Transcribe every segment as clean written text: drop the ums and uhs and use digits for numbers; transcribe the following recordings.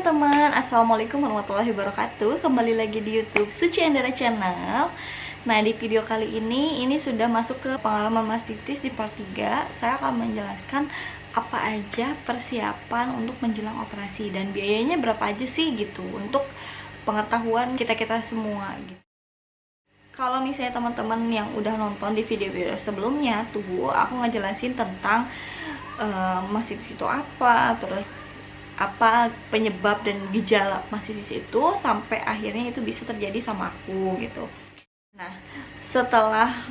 teman-teman, assalamualaikum warahmatullahi wabarakatuh. Kembali lagi di YouTube Suci Andara Channel. Nah, di video kali ini sudah masuk ke pengalaman mastitis di part 3. Saya akan menjelaskan apa aja persiapan untuk menjelang operasi dan biayanya berapa aja sih gitu, untuk pengetahuan kita-kita semua gitu. Kalau misalnya teman-teman yang udah nonton di video-video sebelumnya tuh, aku ngejelasin tentang mastitis itu apa, terus apa penyebab dan gejala mastitis itu, sampai akhirnya itu bisa terjadi sama aku gitu. Nah, setelah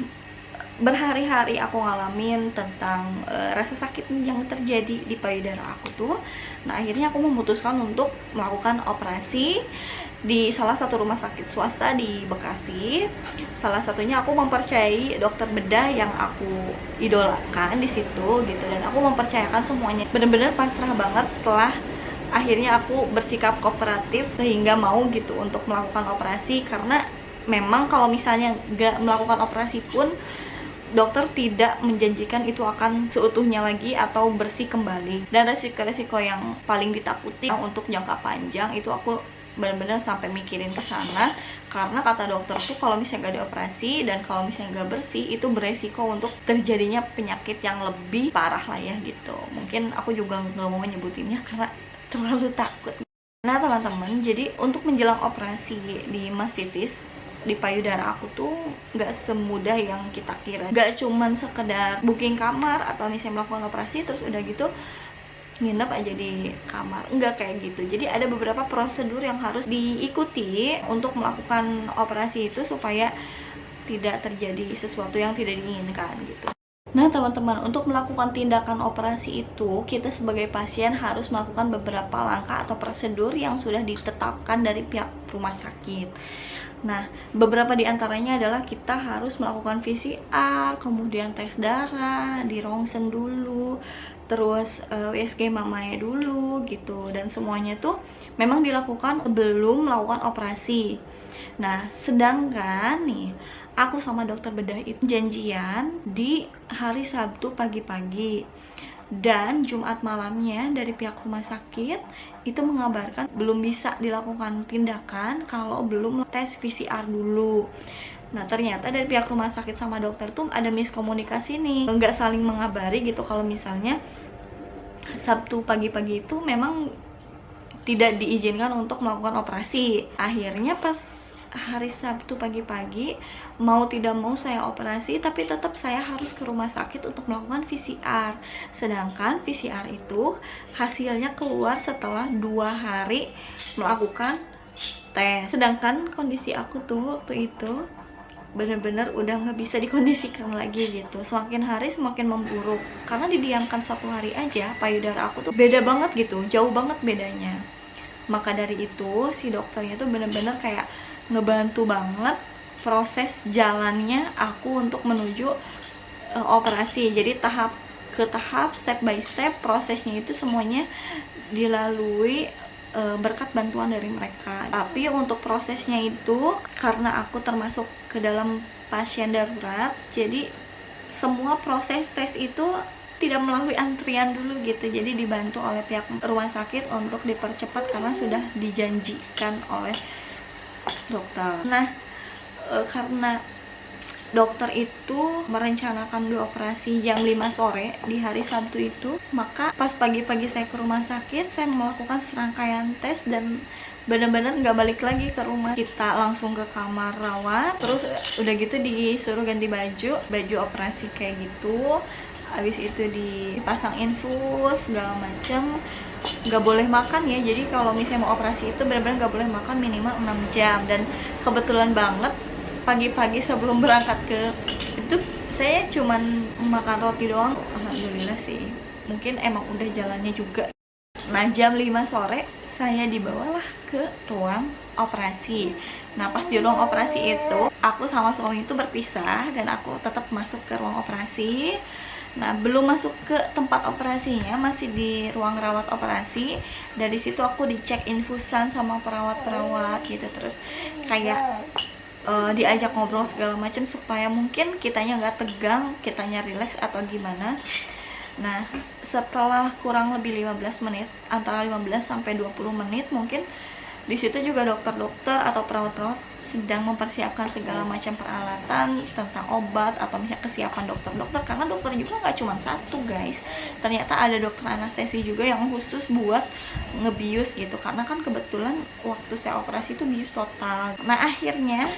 berhari-hari aku ngalamin tentang rasa sakit yang terjadi di payudara aku tuh, nah akhirnya aku memutuskan untuk melakukan operasi di salah satu rumah sakit swasta di Bekasi. Salah satunya aku mempercayai dokter bedah yang aku idolakan di situ gitu, dan aku mempercayakan semuanya. Bener-bener pasrah banget setelah akhirnya aku bersikap kooperatif sehingga mau gitu untuk melakukan operasi, karena memang kalau misalnya nggak melakukan operasi pun dokter tidak menjanjikan itu akan seutuhnya lagi atau bersih kembali. Dan resiko-resiko yang paling ditakuti untuk jangka panjang itu aku benar-benar sampai mikirin ke sana, karena kata dokter tuh kalau misalnya nggak dioperasi dan kalau misalnya nggak bersih itu beresiko untuk terjadinya penyakit yang lebih parah lah ya gitu. Mungkin aku juga nggak mau menyebutinnya karena terlalu takut. Nah teman-teman, jadi untuk menjelang operasi di mastitis di payudara aku tuh nggak semudah yang kita kira. Nggak cuman sekedar booking kamar atau misalnya melakukan operasi terus udah gitu nginep aja di kamar, enggak kayak gitu. Jadi ada beberapa prosedur yang harus diikuti untuk melakukan operasi itu supaya tidak terjadi sesuatu yang tidak diinginkan gitu. Nah teman-teman, untuk melakukan tindakan operasi itu kita sebagai pasien harus melakukan beberapa langkah atau prosedur yang sudah ditetapkan dari pihak rumah sakit. Nah, beberapa diantaranya adalah kita harus melakukan PCR, kemudian tes darah, di ronsen dulu, terus USG mamanya dulu gitu, dan semuanya tuh memang dilakukan sebelum melakukan operasi. Nah, sedangkan nih aku sama dokter bedah itu janjian di hari Sabtu pagi-pagi, dan Jumat malamnya dari pihak rumah sakit itu mengabarkan belum bisa dilakukan tindakan kalau belum tes PCR dulu. Nah ternyata dari pihak rumah sakit sama dokter tuh ada miskomunikasi nih, nggak saling mengabari gitu kalau misalnya Sabtu pagi-pagi itu memang tidak diizinkan untuk melakukan operasi. Akhirnya pas hari Sabtu pagi-pagi, mau tidak mau saya operasi, tapi tetap saya harus ke rumah sakit untuk melakukan PCR. Sedangkan PCR itu hasilnya keluar setelah 2 hari melakukan tes. Sedangkan kondisi aku tuh waktu itu bener-bener udah nggak bisa dikondisikan lagi gitu. Semakin hari semakin memburuk, karena didiamkan 1 hari aja payudara aku tuh beda banget gitu, jauh banget bedanya. Maka dari itu si dokternya tuh bener-bener kayak ngebantu banget proses jalannya aku untuk menuju operasi. Jadi tahap ke tahap, step by step prosesnya itu semuanya dilalui berkat bantuan dari mereka. Tapi untuk prosesnya itu karena aku termasuk ke dalam pasien darurat, jadi semua proses tes itu tidak melalui antrian dulu gitu. Jadi dibantu oleh pihak rumah sakit untuk dipercepat karena sudah dijanjikan oleh dokter. Nah karena dokter itu merencanakan operasi jam 5 sore di hari Sabtu itu, maka pas pagi-pagi saya ke rumah sakit, saya melakukan serangkaian tes dan benar-benar nggak balik lagi ke rumah. Kita langsung ke kamar rawat, terus udah gitu disuruh ganti baju operasi kayak gitu. Habis itu dipasang infus segala macem. Nggak boleh makan ya, jadi kalau misalnya mau operasi itu benar-benar nggak boleh makan minimal 6 jam. Dan kebetulan banget pagi-pagi sebelum berangkat ke itu saya cuman makan roti doang. Alhamdulillah sih, mungkin emang udah jalannya juga. Nah jam 5 sore saya dibawalah ke ruang operasi. Nah pas di ruang operasi itu aku sama suami itu berpisah dan aku tetap masuk ke ruang operasi. Nah belum masuk ke tempat operasinya, masih di ruang rawat operasi. Dari situ aku dicek infusan sama perawat-perawat gitu, terus kayak diajak ngobrol segala macam supaya mungkin kitanya nggak tegang, kitanya rileks atau gimana. Nah, setelah kurang lebih 15 menit, antara 15 sampai 20 menit mungkin, di situ juga dokter-dokter atau perawat-perawat sedang mempersiapkan segala macam peralatan tentang obat atau misalnya kesiapan dokter-dokter, karena dokter juga nggak cuma satu guys, ternyata ada dokter anestesi juga yang khusus buat ngebius gitu, karena kan kebetulan waktu saya operasi itu bius total. Nah, akhirnya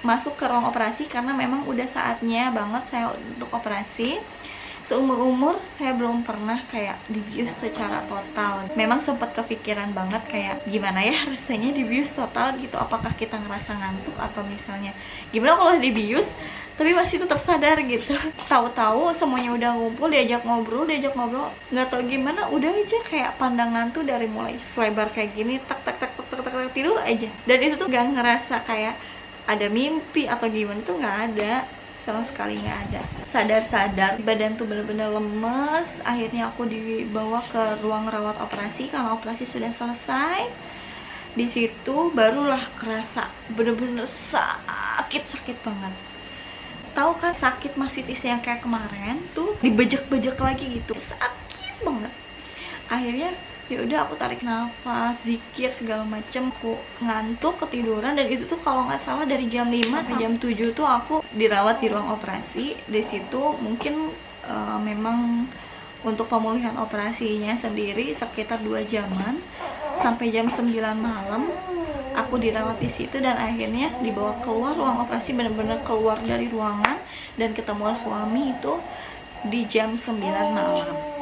masuk ke ruang operasi karena memang udah saatnya banget saya untuk operasi. Seumur-umur saya belum pernah kayak dibius secara total. Memang sempat kepikiran banget kayak gimana ya rasanya dibius total gitu, apakah kita ngerasa ngantuk atau misalnya gimana kalau dibius tapi masih tetap sadar gitu. Tahu-tahu semuanya udah ngumpul, diajak ngobrol, nggak tahu gimana udah aja kayak pandangan tuh dari mulai selebar kayak gini, tak tak tak tak tak, tak tidur aja. Dan itu tuh gak ngerasa kayak ada mimpi atau gimana, tuh nggak ada sama sekali, nggak ada. Sadar badan tuh bener-bener lemes. Akhirnya aku dibawa ke ruang rawat operasi karena operasi sudah selesai. Di situ barulah kerasa bener-bener sakit banget. Tahu kan sakit mastitis yang kayak kemarin tuh dibejek-bejek lagi gitu, sakit banget. Akhirnya ya udah aku tarik nafas, zikir segala macem, aku ngantuk, ketiduran. Dan itu tuh kalau nggak salah dari jam 5 sampai jam 7 tuh aku dirawat di ruang operasi. Di situ mungkin memang untuk pemulihan operasinya sendiri sekitar 2 jaman, sampai jam 9 malam aku dirawat di situ. Dan akhirnya dibawa keluar ruang operasi, bener-bener keluar dari ruangan, dan ketemu suami itu di jam 9 malam.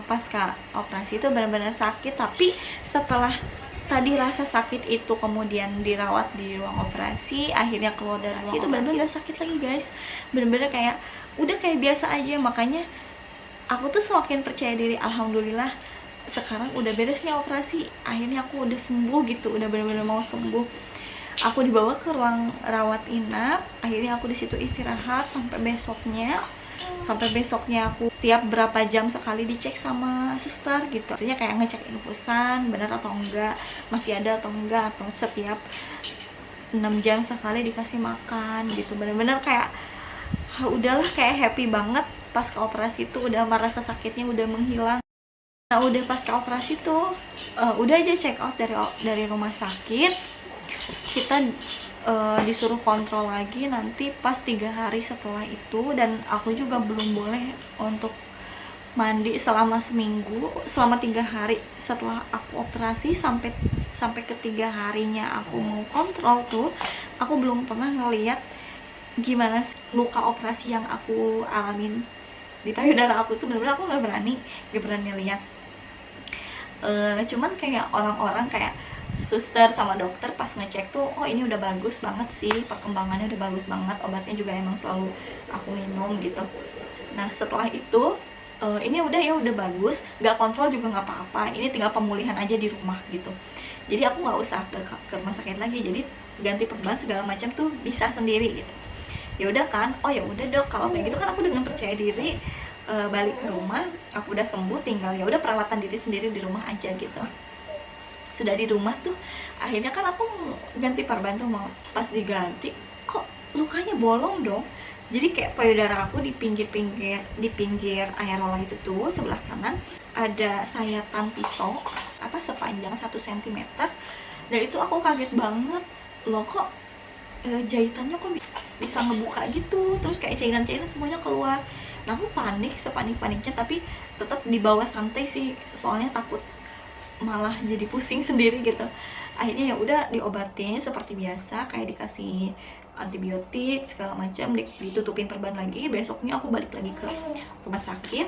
Pasca operasi itu benar-benar sakit, tapi setelah tadi rasa sakit itu kemudian dirawat di ruang operasi, akhirnya keluar dari ruang itu benar-benar gak sakit lagi guys, benar-benar kayak udah kayak biasa aja. Makanya aku tuh semakin percaya diri, alhamdulillah sekarang udah beres nih operasi, akhirnya aku udah sembuh gitu, udah benar-benar mau sembuh. Aku dibawa ke ruang rawat inap, akhirnya aku di situ istirahat sampai besoknya. Aku tiap berapa jam sekali dicek sama suster gitu, maksudnya kayak ngecek infusan benar atau enggak, masih ada atau enggak, atau setiap 6 jam sekali dikasih makan gitu. Bener-bener kayak udahlah, kayak happy banget pas ke operasi itu, udah merasa sakitnya udah menghilang. Nah, udah pas ke operasi tuh udah aja check out dari rumah sakit, kita disuruh kontrol lagi nanti pas 3 hari setelah itu. Dan aku juga belum boleh untuk mandi selama seminggu, selama 3 hari setelah aku operasi, sampai ke 3 harinya aku mau kontrol tuh, aku belum pernah ngeliat gimana luka operasi yang aku alamin di payudara aku tuh. Bener-bener aku gak berani lihat. Cuman kayak orang-orang kayak suster sama dokter pas ngecek tuh, oh ini udah bagus banget sih, perkembangannya udah bagus banget, obatnya juga emang selalu aku minum gitu. Nah, setelah itu ini udah bagus, gak kontrol juga nggak apa-apa, ini tinggal pemulihan aja di rumah gitu. Jadi aku nggak usah ke rumah sakit lagi, jadi ganti perban segala macam tuh bisa sendiri gitu. Ya udah kan, oh ya udah dok, kalau kayak gitu kan aku dengan percaya diri balik ke rumah, aku udah sembuh, tinggal ya udah perawatan diri sendiri di rumah aja gitu. Sudah di rumah tuh akhirnya kan aku ganti perban tuh, mau pas diganti kok lukanya bolong dong. Jadi kayak payudara aku di pinggir aerola itu tuh sebelah kanan ada sayatan pisau apa sepanjang 1 cm. Dan itu aku kaget banget, loh kok jahitannya kok bisa ngebuka gitu, terus kayak cairan-cairan semuanya keluar. Nah, aku panik, sepanik-paniknya, tapi tetap dibawa santai sih, soalnya takut malah jadi pusing sendiri gitu. Akhirnya ya udah diobatin seperti biasa, kayak dikasih antibiotik segala macam, ditutupin perban lagi. Besoknya aku balik lagi ke rumah sakit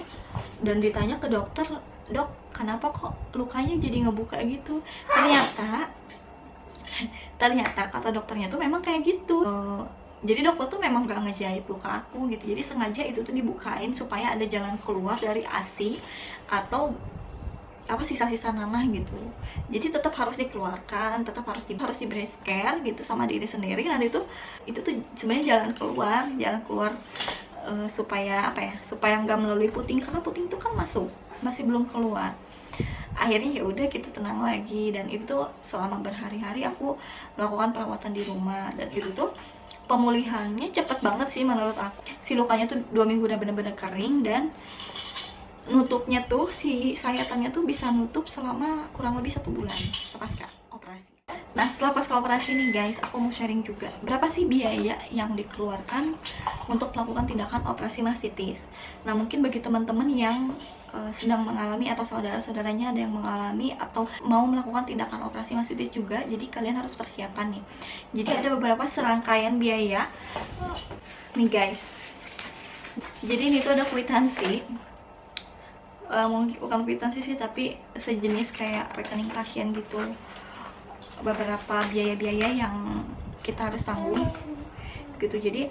dan ditanya ke dokter, dok kenapa kok lukanya jadi ngebuka gitu. Ternyata kata dokternya tuh memang kayak gitu. Jadi dokter tuh memang gak ngejahit luka aku gitu, jadi sengaja itu tuh dibukain supaya ada jalan keluar dari ASI atau apa sisa-sisa nanah gitu. Jadi tetap harus dikeluarkan, tetap harus di breast care gitu sama diri sendiri. Nanti itu tuh sebenarnya jalan keluar supaya apa ya, supaya nggak melalui puting, karena puting itu kan masih belum keluar. Akhirnya ya udah kita tenang lagi, dan itu tuh selama berhari-hari aku melakukan perawatan di rumah. Dan itu tuh pemulihannya cepet banget sih menurut aku. Si lukanya tuh 2 minggu udah bener-bener kering, dan nutupnya tuh, si sayatannya tuh bisa nutup selama kurang lebih 1 bulan pasca operasi. Nah, setelah pasca operasi nih guys, aku mau sharing juga berapa sih biaya yang dikeluarkan untuk melakukan tindakan operasi mastitis. Nah, mungkin bagi teman-teman yang sedang mengalami atau saudara-saudaranya ada yang mengalami atau mau melakukan tindakan operasi mastitis juga, jadi kalian harus persiapan nih. Jadi ada beberapa serangkaian biaya nih guys. Jadi ini tuh ada kwitansi, bukan kwitansi sih, tapi sejenis kayak rekening pasien gitu, beberapa biaya-biaya yang kita harus tanggung gitu. Jadi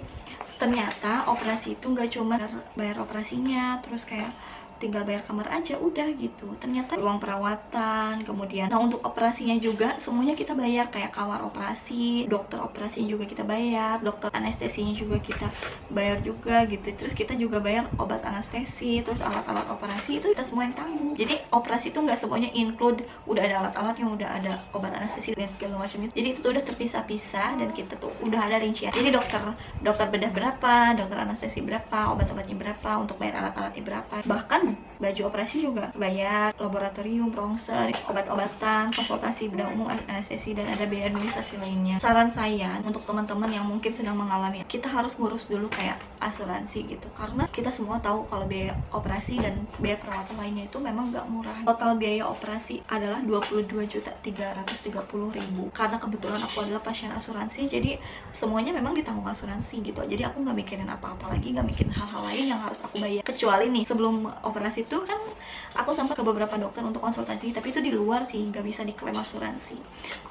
ternyata operasi itu nggak cuma bayar operasinya terus kayak tinggal bayar kamar aja udah gitu. Ternyata ruang perawatan, kemudian nah untuk operasinya juga semuanya kita bayar, kayak kawar operasi, dokter operasinya juga kita bayar, dokter anestesinya juga kita bayar juga gitu. Terus kita juga bayar obat anestesi, terus alat-alat operasi itu kita semua yang tanggung. Jadi operasi itu nggak semuanya include, udah ada alat-alat yang udah ada obat anestesi dan segala macam itu. Jadi itu tuh udah terpisah-pisah dan kita tuh udah ada rincian. Jadi dokter bedah berapa, dokter anestesi berapa, obat-obatnya berapa, untuk bayar alat-alatnya berapa, bahkan baju operasi juga bayar, laboratorium, ronsen, obat-obatan, konsultasi bedah umum, anestesi, dan ada biaya administrasi lainnya. Saran saya untuk teman-teman yang mungkin sedang mengalami, kita harus ngurus dulu kayak asuransi gitu, karena kita semua tahu kalau biaya operasi dan biaya perawatan lainnya itu memang nggak murah. Total biaya operasi adalah 22.330.000. Karena kebetulan aku adalah pasien asuransi, jadi semuanya memang ditanggung asuransi gitu. Jadi aku nggak mikirin apa-apa lagi, nggak mikirin hal-hal lain yang harus aku bayar. Kecuali nih sebelum operasi itu kan aku sempat ke beberapa dokter untuk konsultasi, tapi itu di luar sih, nggak bisa diklaim asuransi.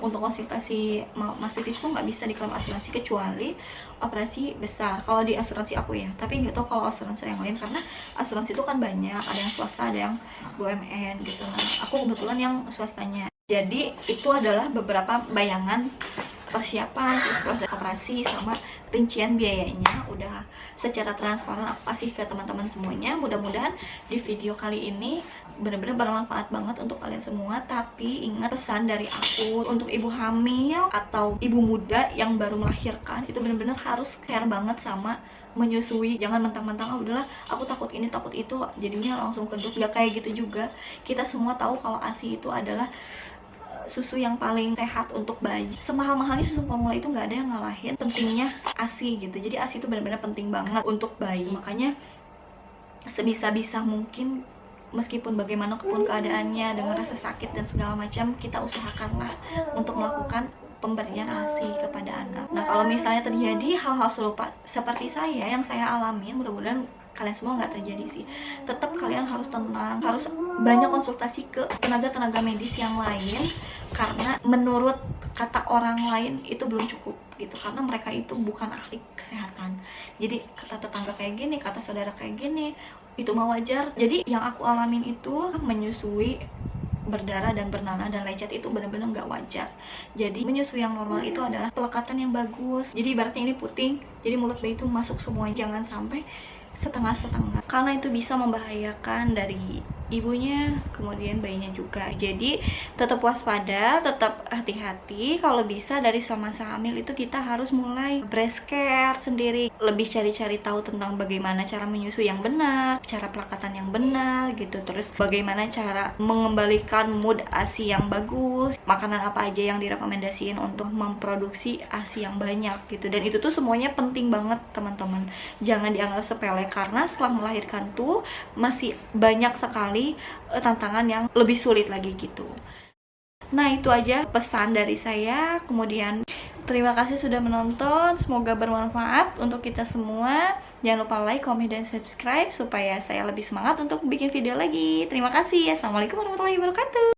Untuk konsultasi mastitis itu nggak bisa diklaim asuransi kecuali operasi besar kalau di asuransi aku ya. Tapi nggak tahu kalau asuransi yang lain, karena asuransi itu kan banyak, ada yang swasta, ada yang BUMN gitu. Nah, aku kebetulan yang swastanya. Jadi itu adalah beberapa bayangan persiapan, terus proses operasi, sama rincian biayanya udah secara transparan aku kasih ke teman-teman semuanya. Mudah-mudahan di video kali ini benar-benar bermanfaat banget untuk kalian semua. Tapi ingat pesan dari aku untuk ibu hamil atau ibu muda yang baru melahirkan, itu benar-benar harus care banget sama menyusui. Jangan mentang-mentang udahlah aku takut ini takut itu jadinya langsung keduk. Gak kayak gitu juga. Kita semua tahu kalau ASI itu adalah susu yang paling sehat untuk bayi. Semahal-mahalnya susu formula itu nggak ada yang ngalahin pentingnya ASI gitu. Jadi ASI itu benar-benar penting banget untuk bayi. Makanya sebisa-bisa mungkin, meskipun bagaimanapun keadaannya, dengan rasa sakit dan segala macam, kita usahakanlah untuk melakukan pemberian ASI kepada anak. Nah, kalau misalnya terjadi hal-hal serupa seperti saya yang saya alamin, mudah-mudahan kalian semua nggak terjadi sih. Tetap kalian harus tenang, harus banyak konsultasi ke tenaga-tenaga medis yang lain, karena menurut kata orang lain itu belum cukup gitu, karena mereka itu bukan ahli kesehatan. Jadi kata tetangga kayak gini, kata saudara kayak gini, itu mah wajar. Jadi yang aku alamin itu menyusui berdarah dan bernanah dan lecet itu benar-benar nggak wajar. Jadi menyusui yang normal itu adalah pelekatan yang bagus. Jadi ibaratnya ini puting, jadi mulut bayi itu masuk semua, jangan sampai setengah-setengah, karena itu bisa membahayakan dari ibunya, kemudian bayinya juga. Jadi tetap waspada, tetap hati-hati. Kalau bisa dari masa hamil itu kita harus mulai breast care sendiri, lebih cari-cari tahu tentang bagaimana cara menyusui yang benar, cara pelekatan yang benar gitu, terus bagaimana cara mengembalikan mood ASI yang bagus, makanan apa aja yang direkomendasiin untuk memproduksi ASI yang banyak gitu. Dan itu tuh semuanya penting banget teman-teman, jangan dianggap sepele, karena setelah melahirkan tuh masih banyak sekali tantangan yang lebih sulit lagi gitu. Nah, itu aja pesan dari saya. Kemudian terima kasih sudah menonton, semoga bermanfaat untuk kita semua. Jangan lupa like, comment, dan subscribe supaya saya lebih semangat untuk bikin video lagi. Terima kasih. Assalamualaikum warahmatullahi wabarakatuh.